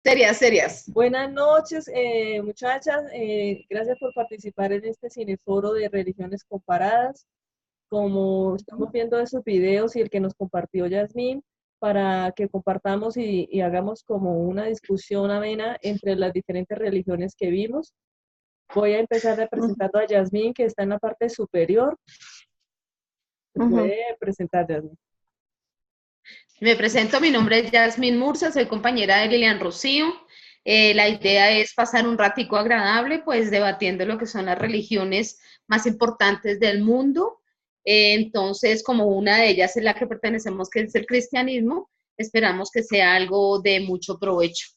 Serias, serias. Buenas noches, muchachas. Gracias por participar en este cineforo de religiones comparadas. Como estamos viendo esos videos y el que nos compartió Yasmín, para que compartamos y hagamos como una discusión amena entre las diferentes religiones que vimos. Voy a empezar representando a Yasmín, que está en la parte superior. ¿Se Ujú. puede presentar, Yasmín? Me presento, mi nombre es Yasmín Murcia, soy compañera de Lilian Rocío. La idea es pasar un ratico agradable, pues debatiendo lo que son las religiones más importantes del mundo. Entonces, como una de ellas es la que pertenecemos, que es el cristianismo, esperamos que sea algo de mucho provecho.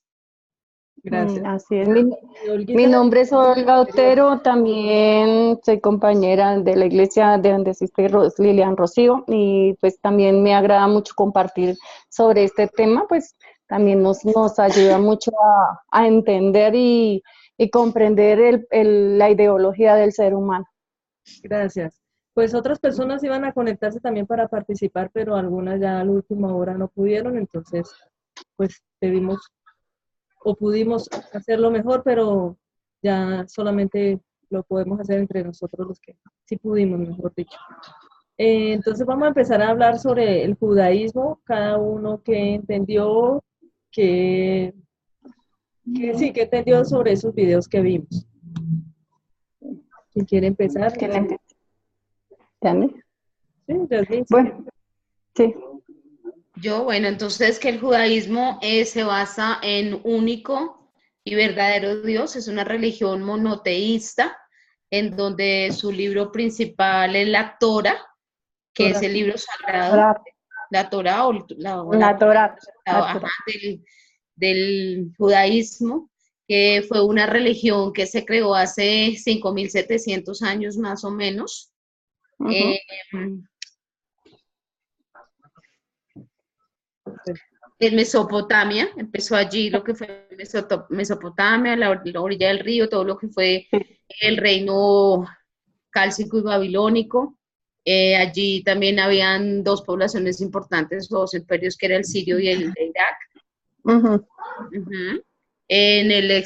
Gracias. Así es. Y Mi Olguita, nombre es Olga Otero, también soy compañera de la iglesia de donde asiste Lilian Rocío y pues también me agrada mucho compartir sobre este tema, pues también nos ayuda mucho a entender y comprender la ideología del ser humano. gracias. Pues otras personas iban a conectarse también para participar, pero algunas ya a la última hora no pudieron, entonces pues pedimos o pudimos hacerlo mejor, pero ya solamente lo podemos hacer entre nosotros los que sí pudimos, mejor dicho. Entonces vamos a empezar a hablar sobre el judaísmo, cada uno que entendió, que, que entendió sobre esos videos que vimos. ¿Quién quiere empezar? ¿Quién empieza? ¿Yami? Sí, Yasmín, sí. Bueno, sí. Bueno, entonces que el judaísmo se basa en único y verdadero Dios, es una religión monoteísta, en donde su libro principal es la Torah, que es Torah. el libro sagrado, Torah, la Torah o la Torah, la ajá, Torah. del judaísmo, que fue una religión que se creó hace 5.700 años más o menos. Ujú. Eh, en Mesopotamia, empezó allí lo que fue Mesopotamia, la orilla del río, todo lo que fue el reino cálcico y babilónico. Allí también habían dos poblaciones importantes, dos imperios, que era el sirio y el de Irak. Ujú. Uh-huh.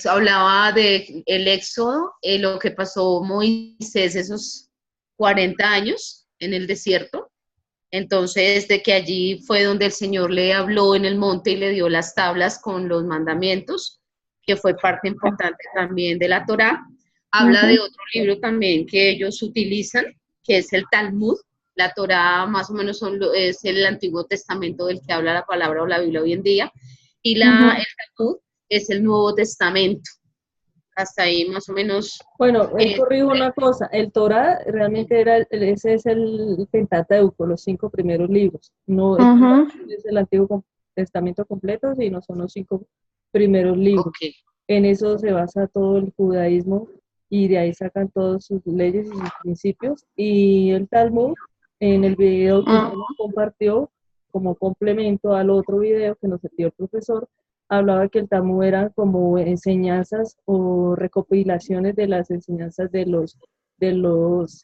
Hablaba de el éxodo, lo que pasó Moisés esos 40 años en el desierto. Entonces, de que allí fue donde el Señor le habló en el monte y le dio las tablas con los mandamientos, que fue parte importante también de la Torá. Habla de Ujú. otro libro también que ellos utilizan, que es el Talmud. La Torá más o menos es el Antiguo Testamento del que habla la palabra o la Biblia hoy en día, y Ujú. el Talmud es el Nuevo Testamento. Hasta ahí más o menos. Bueno, eh, corrijo una cosa, el Torah realmente ese es el Pentateuco, los 5 primeros libros. No Ujú. es el Antiguo Testamento completo, sino son los 5 primeros libros. ok. En eso se basa todo el judaísmo y de ahí sacan todas sus leyes y sus principios. Y el Talmud, en el video que usted nos compartió, como complemento al otro video que nos dio el profesor, hablaba que el Talmud eran como enseñanzas o recopilaciones de las enseñanzas de los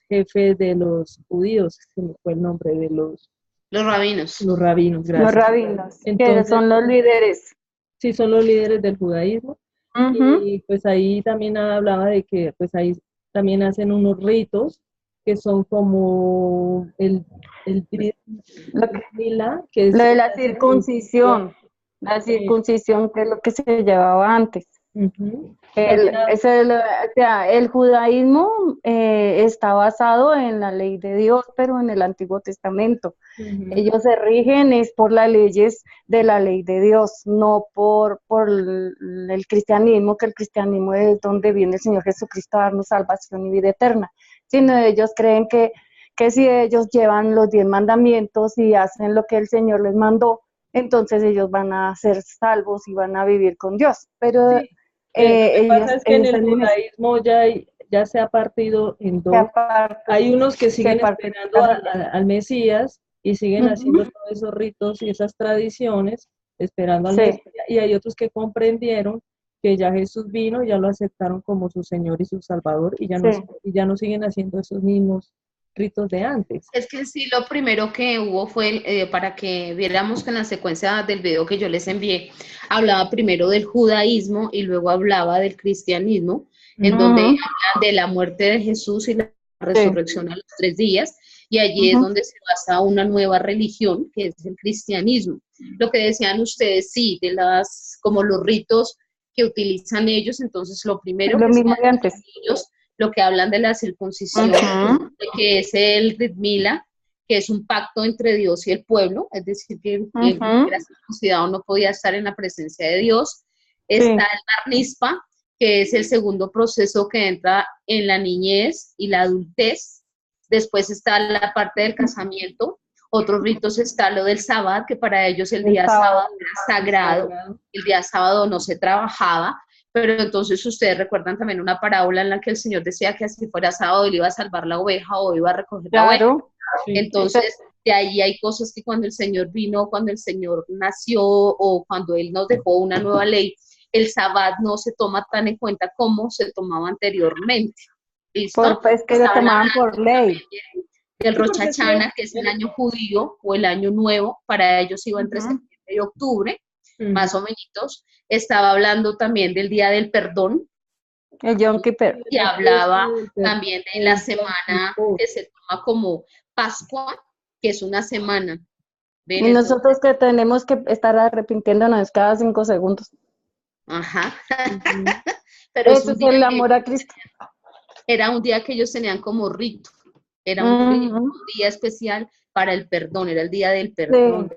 jefes de los judíos, se me fue el nombre de Los rabinos. los rabinos, Los gracias. rabinos, que Entonces, son los líderes. sí, son los líderes del judaísmo. Ujú. Y pues ahí también hablaba de que pues ahí también hacen unos ritos que son como el Brit Lo que- Milá, que lo es de la eh, circuncisión que es lo que se llevaba antes. ujú. También El judaísmo está basado en la ley de Dios, pero en el Antiguo Testamento. ujú. Ellos se rigen es por las leyes de la ley de Dios, no por el cristianismo, que el cristianismo es donde viene el Señor Jesucristo a darnos salvación y vida eterna, sino ellos creen que si ellos llevan los 10 mandamientos y hacen lo que el Señor les mandó, entonces ellos van a ser salvos y van a vivir con Dios. Pero Sí, lo que pasa es que en ellos el tienen eso, judaísmo ya se ha partido en que dos. aparte Hay unos que se siguen parte de esperando la familia. al Mesías y siguen haciendo Ujú. todos esos ritos y esas tradiciones esperando al Sí, Mesías, y hay otros que comprendieron que ya Jesús vino, ya lo aceptaron como su Señor y su Salvador y sí. ya no siguen haciendo esos mismos. ritos de antes. Es que sí, lo primero que hubo fue, para que viéramos que en la secuencia del video que yo les envié, hablaba primero del judaísmo y luego hablaba del cristianismo, en donde Ujú, habla de la muerte de Jesús y la sí, resurrección a los 3 días, y allí es ujú, donde se basa una nueva religión, que es el cristianismo. Lo que decían ustedes, sí, de las, como los ritos que utilizan ellos, entonces lo es primero lo que se mismo de hace con antes. ellos, lo que hablan de la circuncisión, Ujú, que es el Brit Mila, que es un pacto entre Dios y el pueblo, es decir, que el que ujú, era circuncidado no podía estar en la presencia de Dios. Está sí, el Bar Mizpa, que es el segundo proceso que entra en la niñez y la adultez. Después está la parte del casamiento. Otros ritos está lo del sábado, que para ellos el el día sábado sábado. era sagrado, el día sábado no se trabajaba, pero entonces ustedes recuerdan también una parábola en la que el Señor decía que así fuera sábado él iba a salvar la oveja o iba a recoger la oveja. Claro. Sí. Entonces, de ahí hay cosas que cuando el Señor vino, cuando el Señor nació o cuando Él nos dejó una nueva ley, el sabbat no se toma tan en cuenta como se tomaba anteriormente. ¿Listo? Es que lo Estaban tomaban hablando por ley. también del Sí, Rosh porque es que, Hashanah, que es el año judío o el año nuevo, para ellos iba entre Ujú, septiembre y octubre, ujú, más o menos. Estaba hablando también del Día del Perdón, el Yom Kippur. y la fiesta hablaba del también de la perdón, Yom semana Kippur. que se toma como Pascua, que es una semana. ¿Ven? Y Entonces, nosotros que tenemos que estar arrepintiéndonos cada 5 segundos. ajá. Ujú. Pero es Ese un es día el que amor a Cristo. era un día que ellos tenían como rito, era Ujú, un día especial para el perdón, era el día del sí, perdón.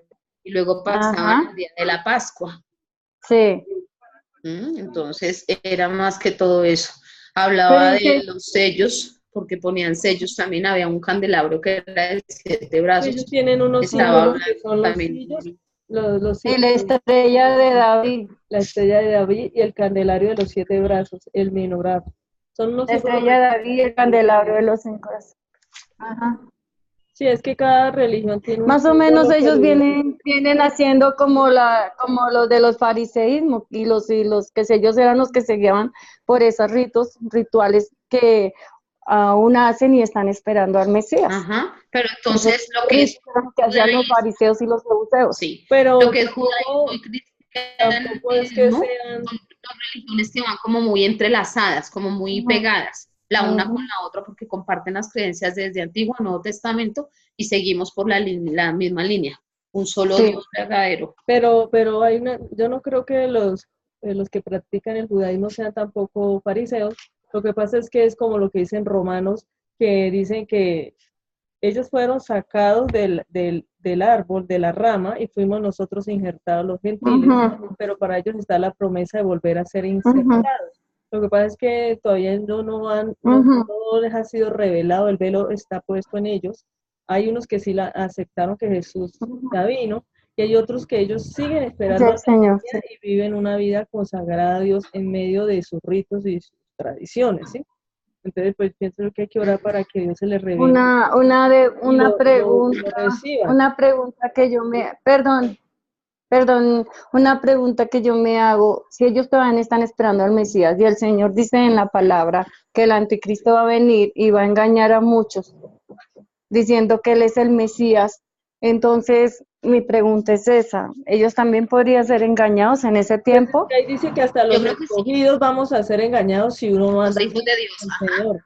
Y luego pasaban ajá, el día de la Pascua. sí. Entonces era más que todo eso. Pero Hablaba es de que los sellos, porque ponían sellos también, había un candelabro que era de 7 brazos. Ellos tienen unos Estaba símbolos ujú, que hablando son los también. sillos, los y la símbolos, estrella de David, la estrella de David y el candelario de los 7 brazos, el menorá. Son unos la símbolos estrella de David y el candelabro de los 5 brazos. Ajá. Sí, es que cada religión tiene un Más o menos símbolo que ellos lo identifica. vienen haciendo como los de los fariseísmos y los que ellos eran los que se guiaban por esos rituales que aún hacen y están esperando al Mesías. Ajá, pero Esos entonces lo que es ritos que hacían los judaísmo, fariseos y los saduceos. sí, lo Pero que es judaísmo y tampoco es que cristianismo sean, son dos religiones que van como muy entrelazadas, como muy Ujú, pegadas, la una ujú. con la otra, porque comparten las creencias desde Antiguo a Nuevo Testamento y seguimos por la misma línea, un solo Sí, Dios verdadero. pero yo no creo que los que practican el judaísmo sean tampoco fariseos. Lo que pasa es que es como lo que dicen Romanos, que dicen que ellos fueron sacados del árbol, de la rama, y fuimos nosotros injertados los gentiles, ujú, pero para ellos está la promesa de volver a ser ujú, insertados. Lo que pasa es que todavía ujú, no les ha sido revelado, el velo está puesto en ellos. Hay unos que sí aceptaron que Jesús ujú. ya vino, y hay otros que ellos siguen esperando al Del Señor, Mesías sí. y viven una vida consagrada a Dios en medio de sus ritos y sus tradiciones, ¿sí? Entonces, pues pienso que hay que orar para que Dios se les revele y lo reciban. Una pregunta que yo perdón, una pregunta que yo me hago, si ellos todavía están esperando al Mesías y el Señor dice en la palabra que el anticristo va a venir y va a engañar a muchos, diciendo que él es el Mesías, entonces mi pregunta es esa, ¿ellos también podrían ser engañados en ese Pues es tiempo? que ahí dice que hasta Yo los creo que sí, escogidos vamos a ser engañados si uno no los anda hijos de Dios, con el Señor.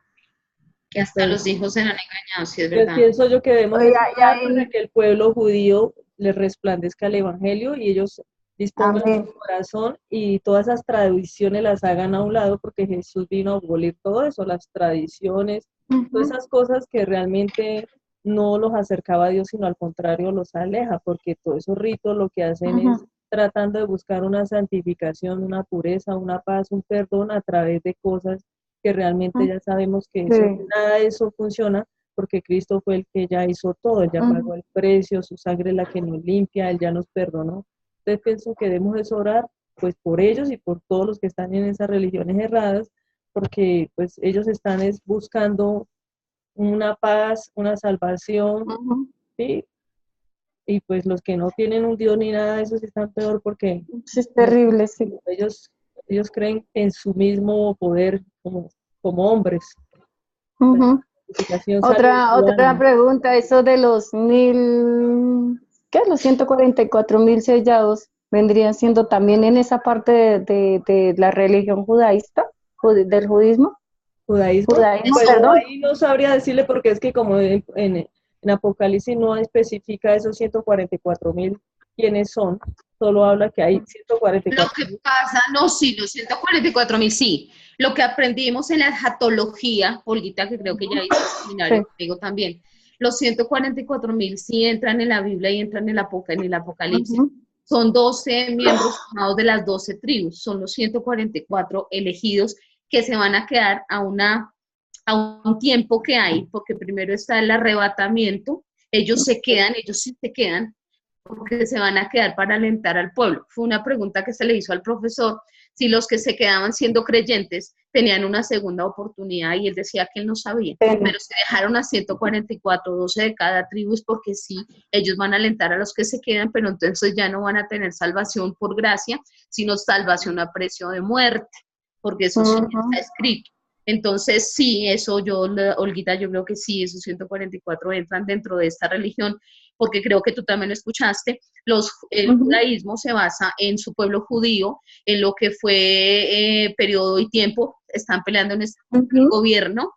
que hasta Entonces, los hijos serán engañados, sí es entonces verdad. pienso yo que debemos Oiga, es orar para que el pueblo judío les resplandezca el Evangelio y ellos dispongan su amén. corazón y todas esas tradiciones las hagan a un lado porque Jesús vino a abolir todo eso, las tradiciones, todas Ujú, esas cosas que realmente no los acercaba a Dios, sino al contrario los aleja, porque todos esos ritos lo que hacen es ujú, tratando de buscar una santificación, una pureza, una paz, un perdón a través de cosas que realmente ujú. ya sabemos que Sí, eso, nada de eso funciona porque Cristo fue el que ya hizo todo, Él ya ujú. pagó el precio, su sangre es la que nos limpia, Él ya nos perdonó. Entonces pienso que debemos es orar pues por ellos y por todos los que están en esas religiones erradas, porque pues ellos están es buscando una paz, una salvación, Ujú. ¿sí? Y pues los que no tienen un Dios ni nada de eso sí están peor porque Sí, es ellos, terrible, sí. ellos, ellos creen en su mismo poder como hombres. Ujú. Justificación sale Otra pregunta, eso de los los 144.000 sellados, ¿vendrían siendo también en esa parte de la religión judaísta, del judismo? judaísmo. Judaísmo, Pues perdón. ahí no sabría decirle porque es que como en Apocalipsis no especifica esos 144.000 quiénes son, solo habla que hay Lo 144.000. que pasa, no, sí, los 144.000, sí. Lo que aprendimos en la escatología, Olguita, que creo que ya hizo el seminario conmigo también, los 144.000 sí entran en la Biblia y entran en el Apocalipsis. Son 12 miembros formados de las 12 tribus, son los 144 elegidos que se van a quedar a un tiempo que hay, porque primero está el arrebatamiento, ellos sí se quedan, porque se van a quedar para alentar al pueblo. Fue una pregunta que se le hizo al profesor, si los que se quedaban siendo creyentes tenían una segunda oportunidad, y él decía que él no sabía, pero se dejaron a 144, 12 de cada tribu, es porque sí, ellos van a alentar a los que se quedan, pero entonces ya no van a tener salvación por gracia, sino salvación a precio de muerte, porque eso sí está escrito. Entonces, sí, Olguita, yo creo que sí, esos 144 entran dentro de esta religión, porque creo que tú también lo escuchaste, el judaísmo se basa en su pueblo judío, en lo que fue periodo y tiempo, están peleando en este gobierno,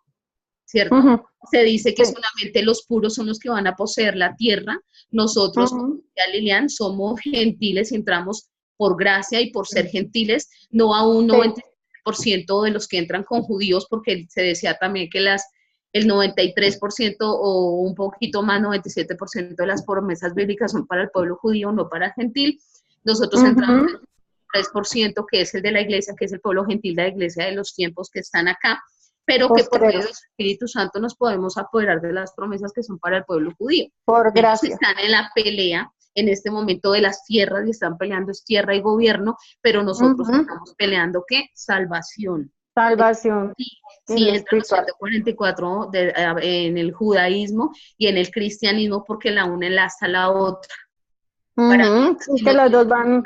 ¿cierto? Se dice que solamente los puros son los que van a poseer la tierra, nosotros, como decía Lilian, somos gentiles y entramos por gracia y por ser gentiles, no a un 90% de los que entran con judíos, porque se decía también que el 93% o un poquito más, 97% de las promesas bíblicas son para el pueblo judío, no para el gentil. Nosotros entramos en el 3%, que es el de la iglesia, que es el pueblo gentil de la iglesia de los tiempos que están acá, pero que por medio del Espíritu Santo nos podemos apoderar de las promesas que son para el pueblo judío. Por gracia. Ellos están en la pelea en este momento de las tierras y están peleando es tierra y gobierno, pero nosotros estamos peleando ¿qué? Salvación. Salvación. Sí, entre los 144 en el judaísmo y en el cristianismo, porque la una enlaza a la otra. Es que las dos van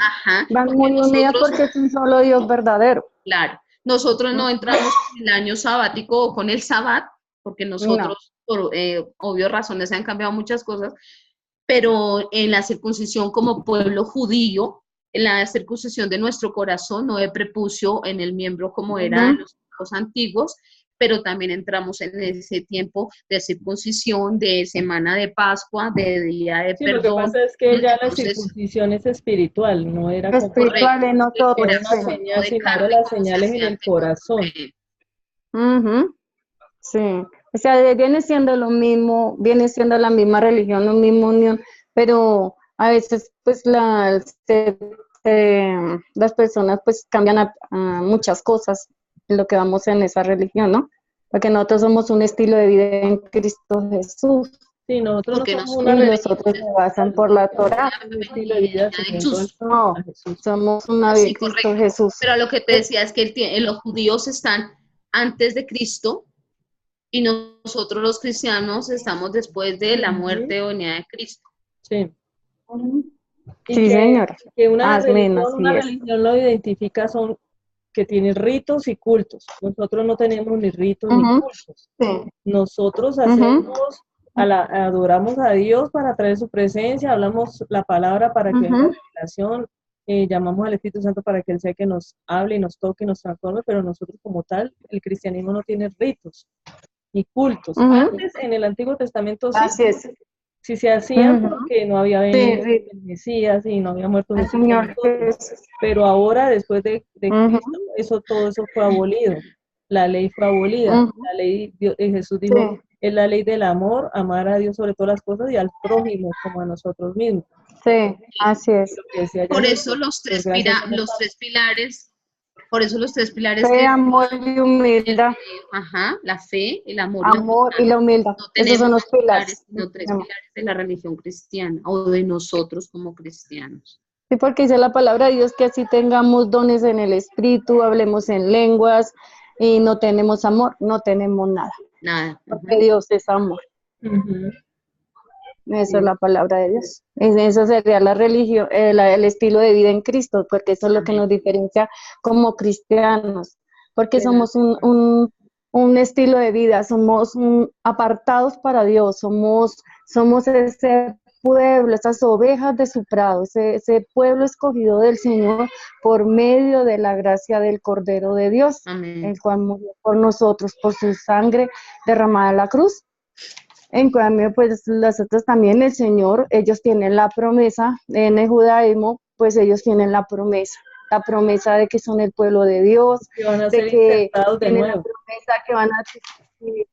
muy unidas porque es un solo Dios verdadero. Claro. Nosotros no entramos en el año sabático o con el sabbat, porque nosotros, por obvias razones, se han cambiado muchas cosas, pero en la circuncisión como pueblo judío, en la circuncisión de nuestro corazón, no de prepucio en el miembro como era en los tiempos antiguos, pero también entramos en ese tiempo de circuncisión, de semana de Pascua, de día de perdón. Lo que pasa es que ya la circuncisión es espiritual, no era espiritual en nosotros, una señal, sino era las señales en el corazón. Sí, o sea, viene siendo lo mismo, viene siendo la misma religión, la misma unión, pero a veces pues las personas pues cambian a muchas cosas en lo que vamos en esa religión, ¿no? Porque nosotros somos un estilo de vida en Cristo Jesús. Sí, nosotros porque no somos una religión. Los otros se basan por la Torá. Un estilo de vida no, somos una vida en Cristo Jesús. Pero lo que te decía es que los judíos están antes de Cristo y nosotros los cristianos estamos después de la muerte o venida de Cristo. Sí. Sí, señor. Que una religión lo identifica son que tiene ritos y cultos. Nosotros no tenemos ni ritos ni cultos. Nosotros hacemos, adoramos a Dios para traer su presencia, hablamos la palabra para que venga la revelación, llamamos al Espíritu Santo para que Él sea que nos hable y nos toque y nos transforme, pero nosotros como tal, el cristianismo no tiene ritos ni cultos. Antes, en el Antiguo Testamento, sí se hacían porque no había venido el Mesías y no había muerto el Señor. Pero ahora, después de Cristo, todo eso fue abolido. La ley fue abolida. La ley, Jesús dijo, es la ley del amor, amar a Dios sobre todas las cosas y al prójimo como a nosotros mismos. Sí, así es. Por eso los tres pilares. Por eso los tres pilares. Fe, amor y humildad. La fe, el amor y la humildad. Esos son los pilares. No, tres pilares de la religión cristiana o de nosotros como cristianos. Sí, porque dice la palabra de Dios que así tengamos dones en el espíritu, hablemos en lenguas y no tenemos amor, no tenemos nada. Nada. Porque Dios es amor. Esa es la palabra de Dios. Eso sería la religión, el estilo de vida en Cristo, porque eso es lo que nos diferencia como cristianos, porque somos un un estilo de vida, somos apartados para Dios, somos ese pueblo, esas ovejas de su prado, ese pueblo escogido del Señor por medio de la gracia del Cordero de Dios, Amén. el cual murió por nosotros, por su sangre derramada en la cruz. En cambio, pues los otros también, el Señor, ellos tienen la promesa, en el judaísmo, pues ellos tienen la promesa de que son el pueblo de Dios, Que van a de ser que insertados de tienen la nuevo. promesa que van a ser,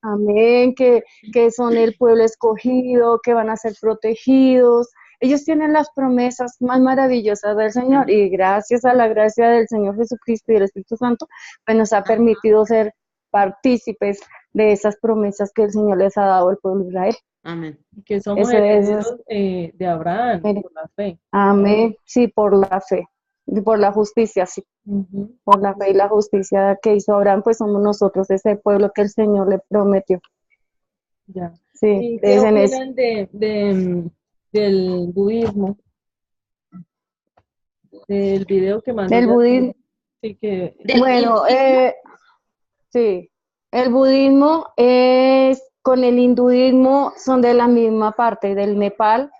amén, que son el pueblo escogido, que van a ser protegidos. Ellos tienen las promesas más maravillosas del Señor y gracias a la gracia del Señor Jesucristo y del Espíritu Santo, pues nos ha permitido ser partícipes de esas promesas que el Señor les ha dado al pueblo de Israel. Amén. Que somos Eso es, herederos de Abraham, por la fe. amén, sí, por la fe, y por la justicia, sí, Ujú. por la fe y la justicia que hizo Abraham, pues somos nosotros ese pueblo que el Señor le prometió. Ya. Sí, ¿Y qué es en eso. opinan del budismo? Del video que mandó El ya. budismo, Sí, que Del bueno, hinduismo, sí, el budismo es, con el hinduismo son de la misma parte, del Nepal.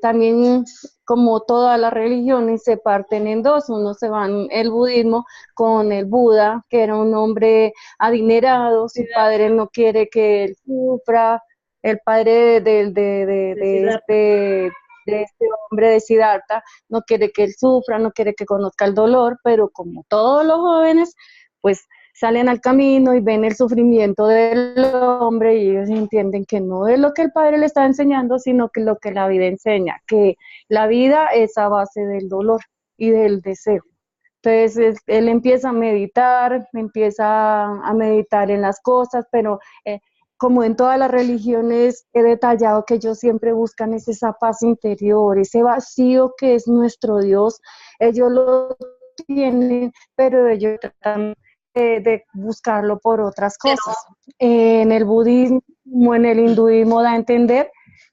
También, como todas las religiones, se parten en dos. Uno se van el budismo con el Buda, que era un hombre adinerado, su padre no quiere que él sufra, el padre de este hombre de Siddhartha no quiere que él sufra, no quiere que conozca el dolor, pero como todos los jóvenes, pues salen al camino y ven el sufrimiento del hombre y ellos entienden que no es lo que el padre le está enseñando, sino que lo que la vida enseña, que la vida es a base del dolor y del deseo. Entonces él empieza a meditar en las cosas, pero como en todas las religiones he detallado que ellos siempre buscan es esa paz interior, ese vacío que es nuestro Dios. Ellos lo tienen, pero ellos tratan de buscarlo por otras pero cosas. En el budismo, como en el hinduismo, da a entender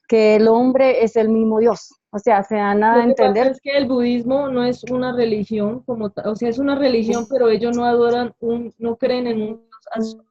que el hombre es el mismo Dios. O sea, se dan a lo que pasa entender. es que el budismo no es una religión como tal, o sea, es una religión, pero ellos no adoran no creen en un Dios absoluto.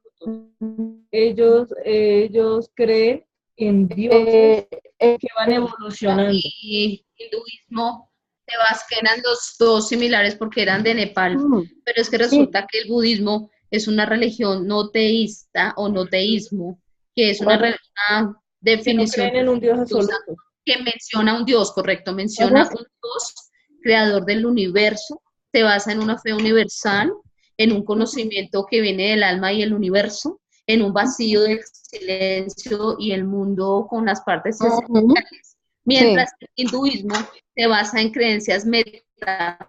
Ellos creen en dioses Eh, eh, que van evolucionando. y hinduismo, te vas que eran los dos similares porque eran de Nepal, pero es que sí, resulta que el budismo es una religión no teísta o no teísmo, que es una, bueno, una Que no definición creen en un Dios religiosa absoluto. que menciona un Dios, correcto, bueno, menciona un Dios creador del universo, se basa en una fe universal, en un conocimiento que viene del alma y el universo, en un vacío del silencio y el mundo con las partes esenciales, sí, mientras que el hinduismo se basa en creencias Metafísicas.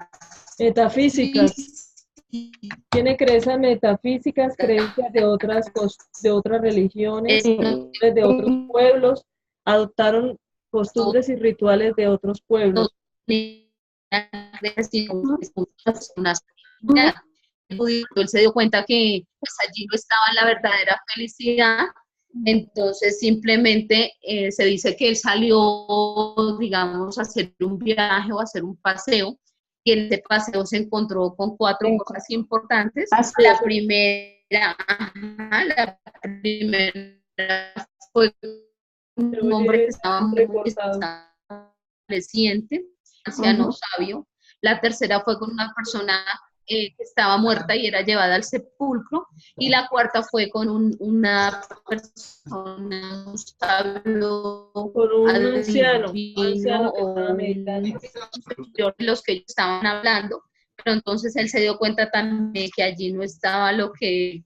metafísicas. Tiene creencias metafísicas, creencias de otras religiones, de otros pueblos, adoptaron costumbres y rituales de otros pueblos. Él se dio cuenta que pues, allí no estaba la verdadera felicidad, entonces simplemente se dice que él salió, digamos, a hacer un viaje o a hacer un paseo, y en ese paseo se encontró con cuatro cosas importantes. así La es. primera fue Se un hombre que oye estaba muy recortado. reciente, anciano sabio. La tercera fue con una persona que estaba muerta y era llevada al sepulcro. Y la cuarta fue con una persona, un sabio Con un adivino anciano que o estaba un meditando. superior de los que ellos estaban hablando. Pero entonces él se dio cuenta también que allí no estaba lo que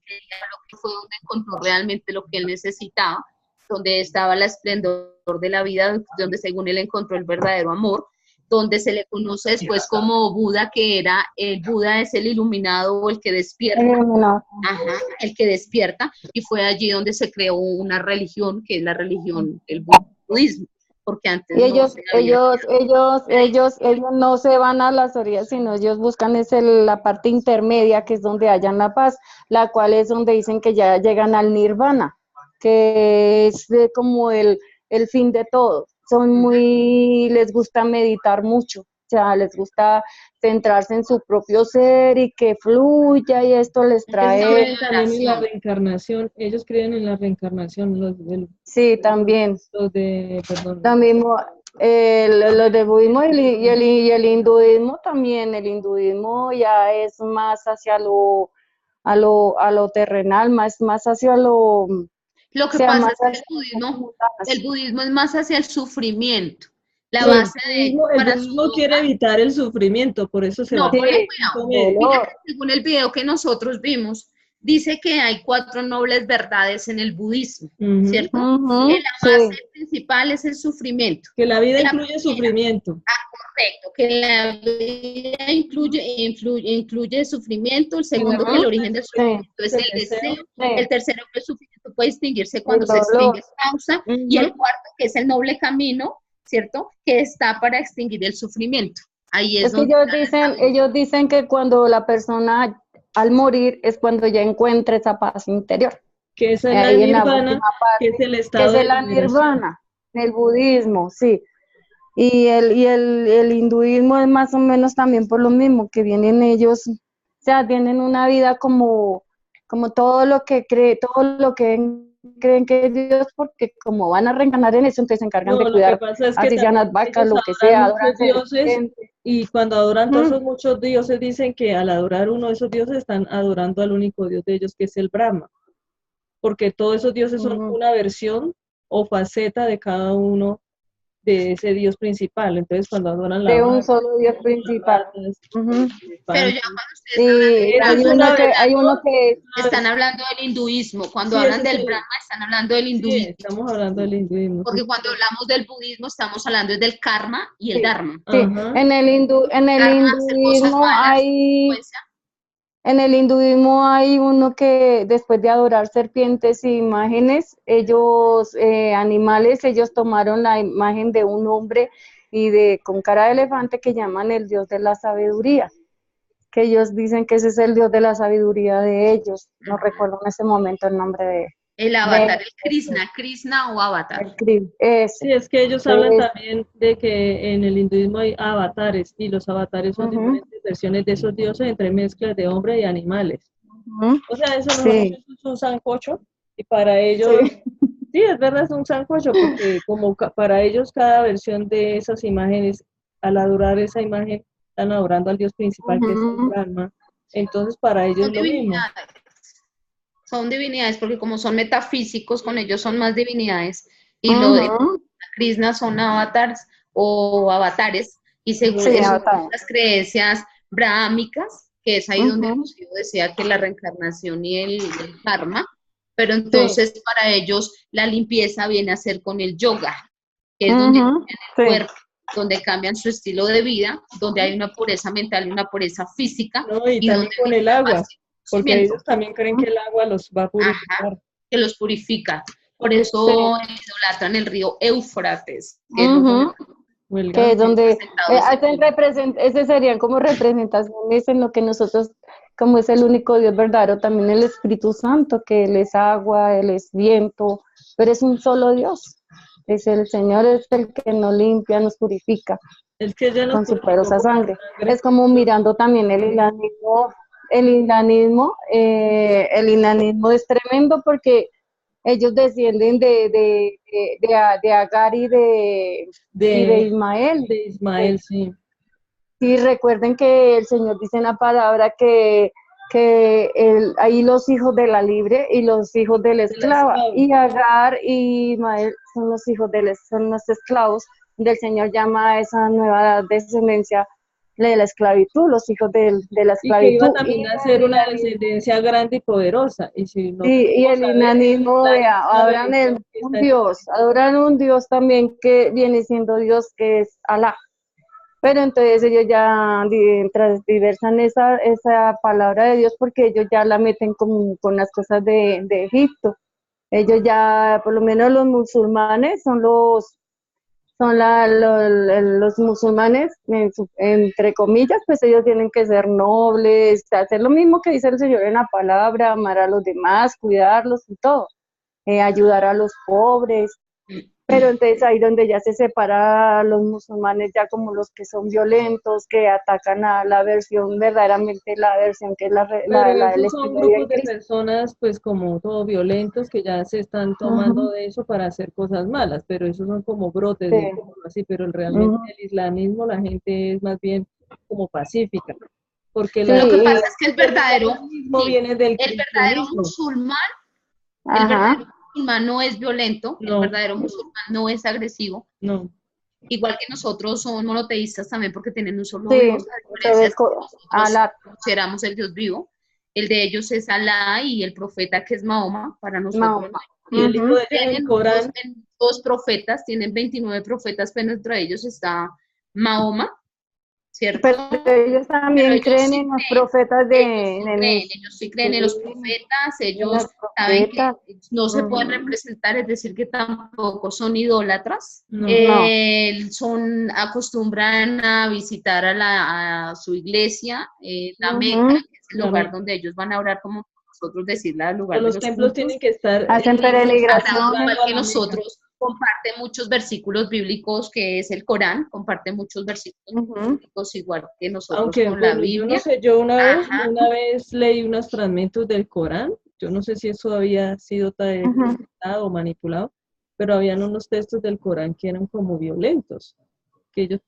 fue donde encontró realmente lo que él necesitaba, donde estaba el esplendor de la vida, donde según él encontró el verdadero amor, donde se le conoce después como Buda, que era el Buda es el iluminado o el que despierta, ajá, el que despierta, y fue allí donde se creó una religión, que es la religión, el budismo, porque antes Y no ellos, se había. ellos no se van a las orillas, sino ellos buscan la parte intermedia, que es donde hallan la paz, la cual es donde dicen que ya llegan al nirvana, que es como el fin de todo. Les gusta meditar mucho. sea, les gusta centrarse en su propio ser y que fluya y esto les Ellos trae, creen también en la reencarnación, ellos creen en la reencarnación, sí, también, perdón, también los del budismo y el hinduismo también, el hinduismo ya es más hacia lo terrenal, más hacia o Lo que sea, pasa más es que hacia el budismo es más hacia el sufrimiento. La sí, base de ellos el para su budismo quiere dogma, evitar el sufrimiento, por eso se no, basa sí, en ponle el cuidado. punto medio. Mira dolor, que según el video que nosotros vimos, dice que hay 4 nobles verdades en el budismo, Ujú. ¿cierto? La base sí, principal es el sufrimiento. Que la vida La incluye sufrimiento. correcto, que la vida incluye sufrimiento, el segundo que el ujú, origen del sí, sufrimiento es el deseo, sí, el tercero que el sufrimiento puede extinguirse el cuando se dolor, extingue su causa, y el ujú. cuarto que es el noble camino, ¿cierto? Que está para extinguir el sufrimiento. Ahí es Es que donde está la sabiduría. ellos dicen que cuando la persona al morir es cuando ya encuentra esa paz interior. Que esa es la Ahí en la nirvana, última que es parte, el que estado es de la liberación. nirvana, el budismo, sí. Y el hinduismo es más o menos también por lo mismo, que vienen ellos, o sea, tienen una vida como todo lo que creen que es Dios, porque como van a reencarnar en eso, entonces se encargan No, de lo que cuidar, pasa es que así sean también las vacas, ellos lo que adoran sea, adoran muchos dioses serpientes. y cuando adoran todos Mm, esos muchos dioses dicen que al adorar uno de esos dioses están adorando al único dios de ellos que es el Brahma, porque todos esos dioses son mm. una versión o faceta de cada uno de ese dios principal. Entonces cuando adoran la De un vaca, solo Dios las principal. ratas, los Ujú. Pero ya elefantes, cuando ustedes hablan Y del eso Brahma, es una hay uno versión, que, una están versión. hablando del hinduismo. Cuando Sí, ese hablan es del el, Brahma, están hablando del sí, hinduismo. estamos hablando del hinduismo, sí. Porque cuando hablamos del budismo, estamos hablando del karma y el sí, dharma. sí, Ajá. en el Karma, hacer cosas hinduismo malas, hay, consecuencia. en el hinduismo hay uno que después de adorar serpientes y imágenes, animales, ellos tomaron la imagen de un hombre con cara de elefante que llaman el dios de la sabiduría, que ellos dicen que ese es el dios de la sabiduría de ellos. No recuerdo en ese momento el nombre El de avatar, el Krishna o avatar. el Krishna, ese. Sí, es que ellos hablan Entonces, también de que en el hinduismo hay avatares y los avatares son ujú, diferentes versiones de esos dioses entre mezclas de hombres y animales. ujú, O sea, eso mejor dicho sí, es un sancocho y para ellos, sí. sí, es verdad, es un sancocho porque como para ellos cada versión de esas imágenes, al adorar esa imagen, están adorando al dios principal que es el Ujú, Brahma. Entonces para ellos Son es lo mismo. divinidades. Son divinidades porque como son metafísicos, con ellos son más divinidades. Y ujú, Krishna son avatars o avatares. Y según sí, eso, Avatar. las creencias brahmicas, que es ahí donde Ujú, Lucía decía que la reencarnación y el karma, pero sí, entonces para ellos la limpieza viene a ser con el yoga, que es donde ujú, limpian el sí, cuerpo, donde cambian su estilo de vida, donde hay una pureza mental y una pureza física, ¿No? Y y donde también con viene el la agua, base del porque conocimiento. ellos también creen que el agua los va a Ajá, purificar. que los purifica. Por sí, eso idolatran el río Éufrates, que es lo ujú, O el que es Ganges. donde representado ese río. ese serían como representaciones en lo que nosotros, como es el único Dios verdadero, también el Espíritu Santo, que Él es agua, Él es viento, pero es un solo Dios. Es el Señor, es el que nos limpia, nos purifica Es que ya nos con su purificó poderosa con la sangre. sangre. Es como mirando también el inanismo es tremendo porque ellos descienden de Agar y de de, Ismael. de Ismael, sí. Y recuerden que el Señor dice en la palabra que ahí los hijos de la libre y los hijos de la De la esclava, esclava. y Agar y Ismael son los hijos son los esclavos del Señor, llama a esa nueva descendencia de la esclavitud, los hijos de la Y que iba esclavitud. también a ser una descendencia grande y poderosa. Y si nos Y ponemos el a ver, inanismo, la vea, misma religión que está en adoran un Dios también que viene siendo Dios, que es Alá. Pero entonces ellos ya transversan esa palabra de Dios porque ellos ya la meten con las cosas de Egipto. Ellos ya, por lo menos los musulmanes, los musulmanes, entre comillas, pues ellos tienen que ser nobles, hacer lo mismo que dice el Señor en la palabra, amar a los demás, cuidarlos y todo, ayudar a los pobres. Pero entonces ahí donde ya se separa a los musulmanes ya como los que son violentos, que atacan a la versión, verdaderamente la versión que es Pero del esos son estilo de vida grupos de de Cristo. personas, pues como todo violentos, que ya se están tomando Ujú, de eso para hacer cosas malas, pero esos son como brotes, sí, digámoslo así, pero realmente ujú, el islamismo, la gente es más bien como pacífica, porque sí, Lo que y, pasa es que el islamismo sí, viene del el verdadero cristianismo. musulmán, el verdadero ajá, musulmán no es violento, el No, verdadero musulmán no es agresivo, no, igual que nosotros somos monoteístas también porque tienen un solo sí, Dios, a eso diferencia es de que nosotros Alá, consideramos el Dios vivo. El de ellos es Alá y el profeta que es Mahoma, para nosotros Mahoma. y el libro Ujú, de ellos, el tienen Corán, dos profetas, tienen 29 profetas, pero entre ellos está Mahoma, pero ¿cierto? ellos Pero también creen en los profetas ellos sí creen en los profetas, en los ellos saben que profetas. no se pueden Ujú, representar, es decir, que tampoco son idólatras. no, no, Acostumbran a visitar a su iglesia, la Meca, ujú, que es el la lugar Meca. donde ellos van a orar, como nosotros decirle, al Pero lugar de los los templos cultos. tienen que estar hacen Sagrado, peregrinaciones. igual hablando a que la Meca. nosotros, comparte muchos versículos bíblicos, que es el Corán, comparte muchos versículos Ujú, bíblicos, igual que nosotros Aunque, con la bueno, yo no Biblia. sé, yo Ajá. una vez leí unos fragmentos del Corán, yo no sé si eso había sido ujú, interpretado o manipulado, pero habían unos textos del Corán que eran como violentos, que ellos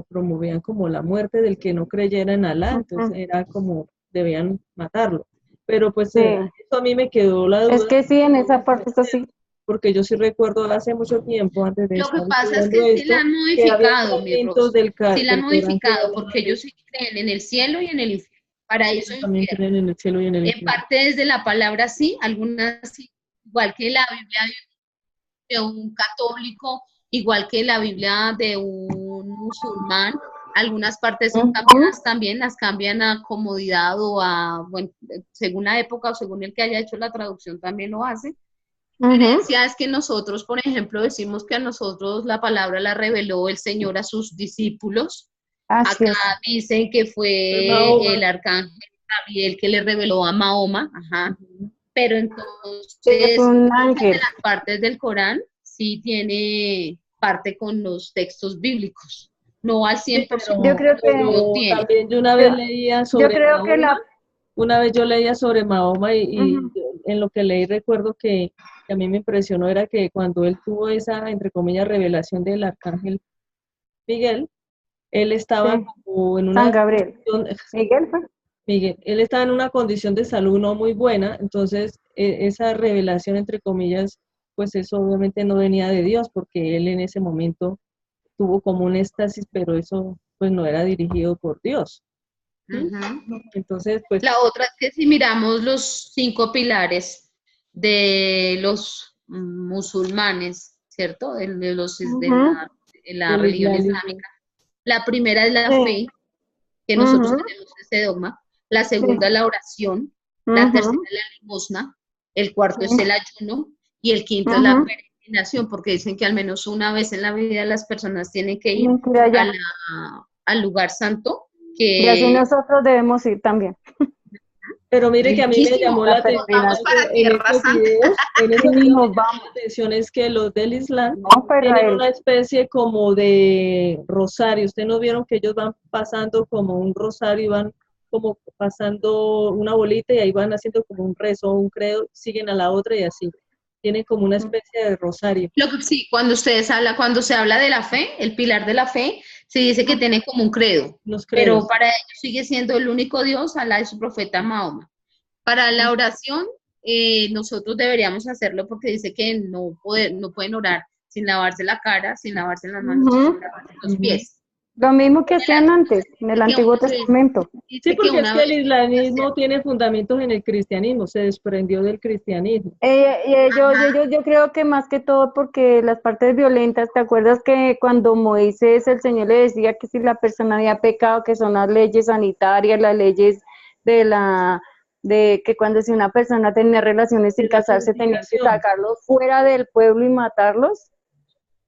promovían como la muerte del que no creyera en Alá, entonces ujú, era como debían matarlo. Pero pues sí, eso a mí me quedó la es duda, que sí, en esa parte es así. porque yo sí recuerdo hace mucho tiempo, antes de Lo que estar pasa es estudiando que sí la esto, han que había modificado, mi fragmentos Ros. Sí la han del Corán que modificado, daban porque ellos sí creen en el cielo y en el infierno, paraíso e también infierno. creen en el cielo y en el En infierno. parte desde la palabra sí, algunas sí, igual que la Biblia de un católico, igual que la Biblia de un musulmán. Algunas partes son Ujú, cambiadas también, las cambian a comodidad o a, bueno, según la época o según el que haya hecho la traducción también lo hace. La ujú, diferencia es que nosotros, por ejemplo, decimos que a nosotros la palabra la reveló el Señor a sus discípulos. así Acá es. dicen que Fue fue el Mahoma. arcángel Gabriel que le reveló a Mahoma, ajá. Ujú. Pero Es entonces, un muchas de ángel. las partes del Corán sí tiene parte con los textos bíblicos. No al Sí, 100%, Yo creo pero que, lo pero tiene. también yo una yo, vez leía yo sobre creo que Mahoma, la, una vez yo leía sobre Mahoma y ujú, en lo que leí recuerdo que a mí me impresionó era que cuando él tuvo esa, entre comillas, revelación del arcángel Miguel, él sí, estaba como en San una Gabriel. condición, Miguel fue. Miguel, él estaba en una condición de salud no muy buena, entonces esa revelación, entre comillas, pues eso obviamente no venía de Dios, porque él en ese momento tuvo como un éxtasis, pero eso pues no era dirigido por Dios. ¿Sí? Ujú. Entonces, pues, La otra es que si miramos los 5 pilares de los musulmanes, ¿cierto? Ujú, De la del religión islamismo. islámica. La primera es la sí, fe, que nosotros ujú, tenemos ese dogma. La sí, segunda, la oración. La tercera, ujú, la limosna. El cuarto es el sí, ayuno. Y el quinto es la ujú. peregrinación, porque dicen que al menos una vez en la vida las personas tienen que ir Mentira a ya. al lugar santo, Y así que nosotros debemos ir también. Pero mire que a mí me riquísimo. llamó la La atención Nos vamos peregrinación. para Tierra Santa. en Sí, esos videos me nos llamó la vamos. atención es que los del Islam Vamos para tienen Israel. una especie como de rosario. Ustedes no vieron que ellos van pasando como un rosario y van como pasando una bolita y ahí van haciendo como un rezo, un credo, siguen a la otra y así. Tienen como una especie de rosario. Lo que sí, cuando se habla de la fe, el pilar de la fe, se dice que tiene como un credo, Unos pero credos. para ellos sigue siendo el único Dios, Alá y su profeta Mahoma. Para la oración, nosotros deberíamos hacerlo porque dice que no pueden orar sin lavarse la cara, sin lavarse las manos y sin Ujú. lavarse los Ujú. pies. Lo mismo que En el hacían Antiguo antes, en el dice que uno Antiguo Testamento. Sí, dice que porque es una que vez el tiene que hacer. islamismo tiene fundamentos en el cristianismo, se desprendió del cristianismo. Yo creo que más que todo porque las partes violentas, ¿te acuerdas que cuando Moisés, el Señor le decía que si la persona había pecado, que son las leyes sanitarias, las leyes de de que cuando si una persona tenía relaciones sin De la casarse tenía que purificación. sacarlos fuera del pueblo y matarlos?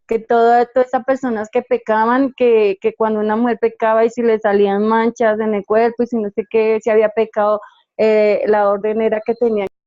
Que todas esas personas que pecaban, que cuando una mujer pecaba y si le salían manchas en el cuerpo y si no sé qué, si había pecado, la orden era que tenían